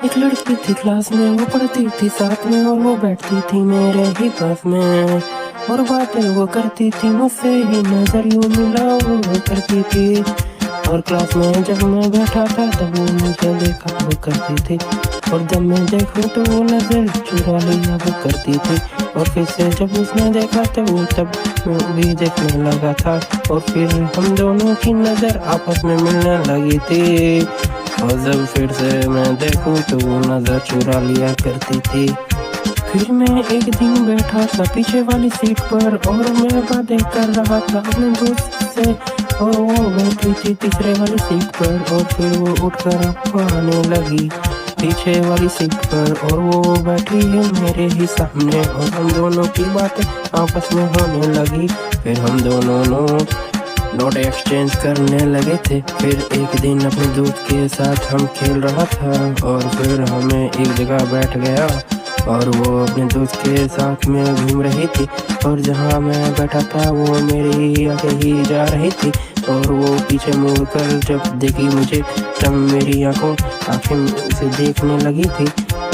एक लड़की थी क्लास में, वो पढ़ती थी साथ में और वो बैठती थी मेरे ही पास में, और बातें वो करती थी मुझसे ही नजर यूं मिलाओ करती थी। और क्लास में जब मैं बैठा था तब वो मुझे देखा वो करती थी, और जब मैं देखूं तो वो नजर चुरा लिया वो करती थी। और फिर से जब उसने देखा तो वो तब मैं भी देखने लगा था, और फिर हम दोनों की नजर आपस में मिलने लगी थी। और जब फिर से मैं देखूं तो वो नजर चुरा लिया करती थी। फिर मैं एक दिन बैठा था पीछे वाली सीट पर, और मैं बातें कर रहा था अपने दोस्त से, और वो बैठी थी तीसरे वाली सीट पर। और फिर वो उठकर आने लगी पीछे वाली सीट पर, और वो बैठी है मेरे ही सामने, और हम दोनों की बातें आपस में होने लगी। फिर हम दोनों नोट एक्सचेंज करने लगे थे। फिर एक दिन अपने दोस्त के साथ हम खेल रहा था, और फिर हमें एक जगह बैठ गया, और वो अपने दोस्त के साथ में घूम रही थी, और जहाँ मैं बैठा था वो मेरी आगे ही जा रही थी। और वो पीछे मुड़कर जब देखी मुझे तब मेरी आंखें उसे देखने लगी थी,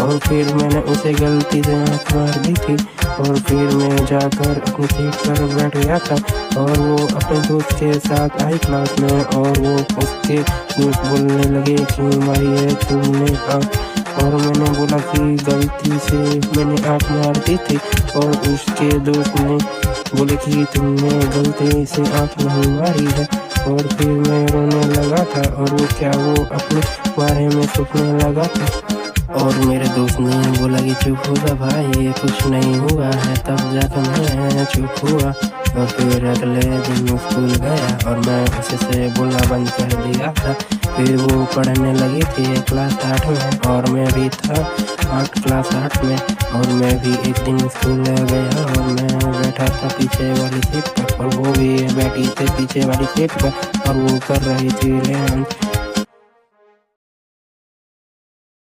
और फिर मैंने उसे गलती से आँख मार दी थी। और फिर मैं जाकर अपनी सीट पर बैठ गया था, और वो अपने दोस्त के साथ आई क्लास में, और वो उसके दोस्त बोलने लगे क्यों मारी है तुमने आँख, और मैंने बोला कि गलती से मैंने आँख मार दी थी। और उसके दोस्त ने बोले कि तुमने गलती से आँख नहीं मारी है। और फिर मैं रोने लगा था, और वो अपने बारे में सोचने लगा था। और मेरे दोस्त ने बोला कि चुप हो जा भाई, ये कुछ नहीं हुआ है। तब जाकर मैं चुप हुआ, और फिर अगले दिन स्कूल गया, और मैं उसे से बोलना बंद कर दिया था। फिर वो पढ़ने लगी थी क्लास 8 में, और मैं भी था क्लास 8 में। और मैं भी एक दिन स्कूल गया, और मैं बैठा था पीछे वाली सीट पर, और वो भी बैठी थी पीछे वाली सीट पर, और वो कर रही थी लंच।